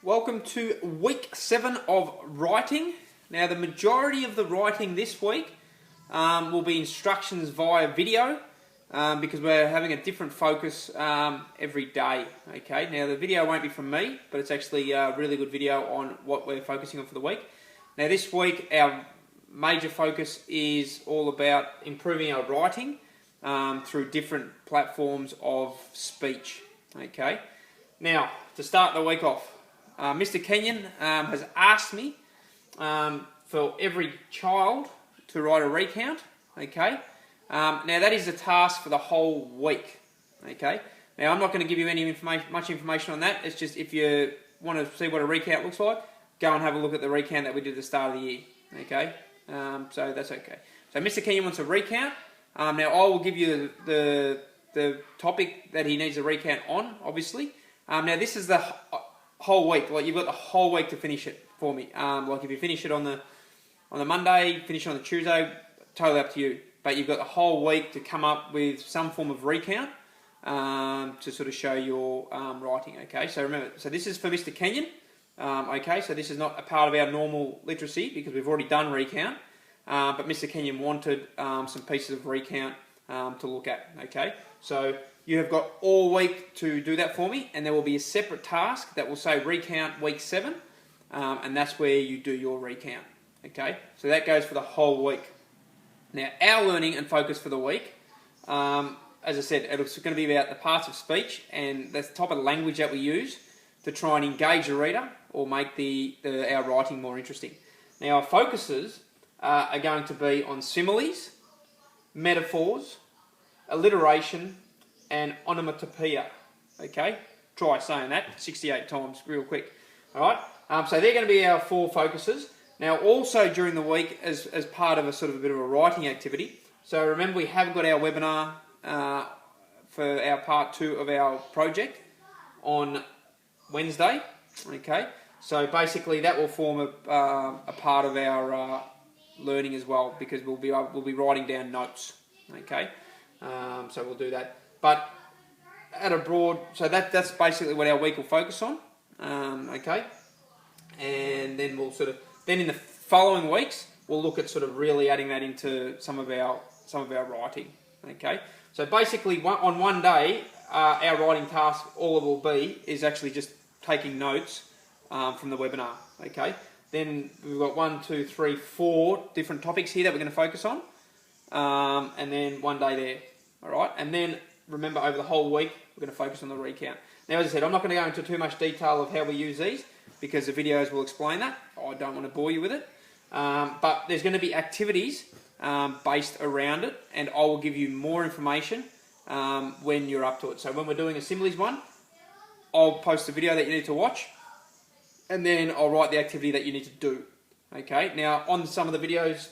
Welcome to week 7 of writing. Now the majority of the writing this week will be instructions via video because we're having a different focus every day. Okay, now the video won't be from me, but it's actually a really good video on what we're focusing on for the week. Now this week our major focus is all about improving our writing through different platforms of speech. Okay, now to start the week off, Mr. Kenyon has asked me for every child to write a recount. Okay, now that is a task for the whole week. Okay, now I'm not going to give you much information on that. It's just if you want to see what a recount looks like, go and have a look at the recount that we did at the start of the year. Okay, so that's okay. So Mr. Kenyon wants a recount. Now I will give you the topic that he needs a recount on, obviously. Now this is the whole week. Like, you've got the whole week to finish it for me. Like if you finish it on the Monday, finish it on the Tuesday, totally up to you. But you've got the whole week to come up with some form of recount to sort of show your writing. Okay, so remember, so this is for Mr. Kenyon. Okay, so this is not a part of our normal literacy because we've already done recount. But Mr. Kenyon wanted some pieces of recount to look at. Okay, so you have got all week to do that for me, and there will be a separate task that will say recount week 7, and that's where you do your recount. Okay, so that goes for the whole week. Now our learning and focus for the week, as I said, it's going to be about the parts of speech and the type of language that we use to try and engage the reader or make our writing more interesting. Now our focuses are going to be on similes, metaphors, alliteration, and onomatopoeia. Okay, try saying that 68 times real quick. All right, so they're going to be our 4 focuses. Now also during the week as part of a sort of a bit of a writing activity, so remember we have got our webinar for our part 2 of our project on Wednesday. Okay, so basically that will form a part of our learning as well, because we'll be writing down notes. Okay, so we'll do that. But at a broad, so that's basically what our week will focus on. Okay, and then we'll then in the following weeks we'll look at sort of really adding that into some of our writing. Okay, so basically on one day our writing task, all it will be is actually just taking notes from the webinar. Okay, then we've got 1, 2, 3, 4 different topics here that we're going to focus on, and then one day there. All right, and then remember over the whole week we're going to focus on the recount. Now as I said, I'm not going to go into too much detail of how we use these because the videos will explain that. I don't want to bore you with it, but there's going to be activities based around it, and I will give you more information when you're up to it. So when we're doing a similes one, I'll post a video that you need to watch, and then I'll write the activity that you need to do. Okay, now on some of the videos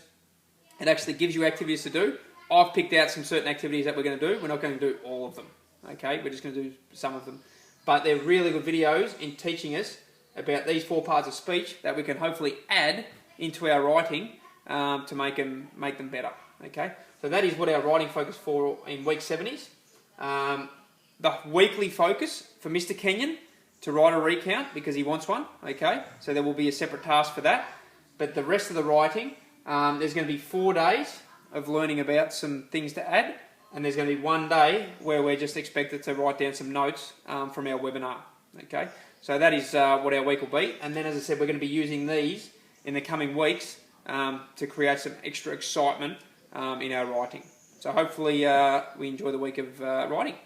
it actually gives you activities to do. I've picked out some certain activities that we're going to do. We're not going to do all of them. Okay, we're just going to do some of them. But they're really good videos in teaching us about these 4 parts of speech that we can hopefully add into our writing to make them better. Okay, so that is what our writing focus for in week 7 is. The weekly focus for Mr. Kenyon to write a recount because he wants one. Okay, so there will be a separate task for that. But the rest of the writing, there's going to be 4 days of learning about some things to add, and there's going to be 1 day where we're just expected to write down some notes from our webinar. Okay, so that is what our week will be, and then as I said, we're going to be using these in the coming weeks to create some extra excitement in our writing. So hopefully we enjoy the week of writing.